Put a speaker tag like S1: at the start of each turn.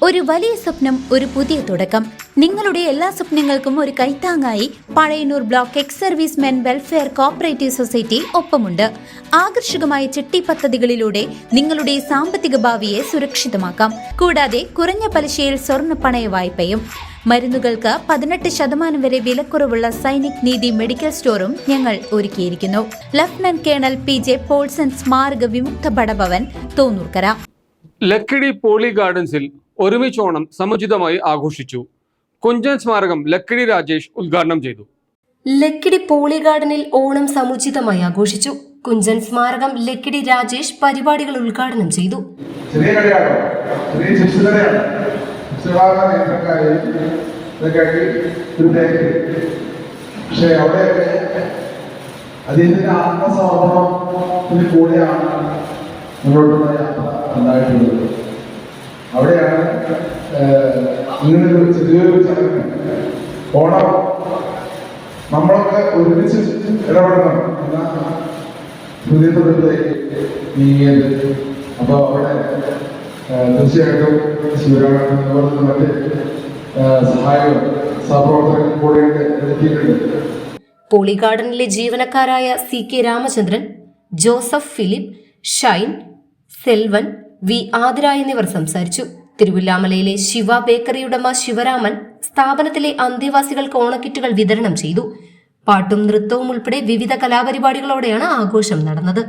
S1: ഒരു വലിയ സ്വപ്നം, ഒരു പുതിയ തുടക്കം. നിങ്ങളുടെ എല്ലാ സ്വപ്നങ്ങൾക്കും ഒരു കൈത്താങ്ങായി Pazhayannur block ex servicemen welfare cooperative society ഒപ്പമുണ്ട്. ആകർഷകമായ ചിട്ടി പദ്ധതികളിലൂടെ നിങ്ങളുടെ സാമ്പത്തിക ഭാവിയെ സുരക്ഷിതമാക്കാം. കൂടാതെ കുറഞ്ഞ പലിശയിൽ സ്വർണ്ണ പണയ വായ്പയും. മരുന്നുകൾക്ക് 18% വരെ വിലക്കുറവുള്ള സൈനിക് നീതി മെഡിക്കൽ സ്റ്റോറും ഞങ്ങൾ ഒരുക്കിയിരിക്കുന്നു. ലഫ്റ്റനന്റ് കേണൽ PJ പോൾസൺ സ്മാരക വിമുക്ത ഭടഭവൻ, തോന്നൂർക്കര.
S2: ലക്കിടി പോളി ഗാർഡൻസിൽ ഒരുമിച്ചോണം സമുചിതമായി ആഘോഷിച്ചു. കുഞ്ചൻ സ്മാരകം ലക്കിടി രാജേഷ് ഉദ്ഘാടനം ചെയ്തു.
S3: ലക്കിടി പോളി ഗാർഡനിൽ ഓണം സമുചിതമായി ആഘോഷിച്ചു. കുഞ്ചൻ സ്മാരകം ലക്കിടി രാജേഷ് പരിപാടികൾ ഉദ്ഘാടനം ചെയ്തു.
S4: പക്ഷേ അവിടെ അതിൻ്റെ ആത്മസമർപ്പണത്തിന് കൂടെയാണ് മുന്നോട്ടുള്ള യാത്ര ഉണ്ടായിട്ടുള്ളത്. അവിടെയാണ് ഇങ്ങനൊരു ചെറിയൊരു ചടങ്ങ് ഓണം നമ്മളൊക്കെ ഒരുമിച്ച് ഇടപെടണം എന്ന ഹൃദയത്തോടത്തേക്ക് നീങ്ങിയത്. അപ്പോൾ അവിടെ തീർച്ചയായിട്ടും ശിവരാമൻ അതുപോലെ മറ്റ് സഹായവും സഹപ്രവർത്തകരും കൂടെ എത്തിയിട്ടുണ്ട്.
S3: പോളി ഗാർഡനിലെ ജീവനക്കാരായ CK രാമചന്ദ്രൻ, ജോസഫ് ഫിലിപ്പ്, ഷൈൻ, സെൽവൻ, V ആതിര എന്നിവർ സംസാരിച്ചു. തിരുവില്ലാമലയിലെ ശിവ ബേക്കറി ഉടമ ശിവരാമൻ സ്ഥാപനത്തിലെ അന്തേവാസികൾക്ക് ഓണക്കിറ്റുകൾ വിതരണം ചെയ്തു. പാട്ടും നൃത്തവും ഉൾപ്പെടെ വിവിധ കലാപരിപാടികളോടെയാണ് ആഘോഷം നടന്നത്.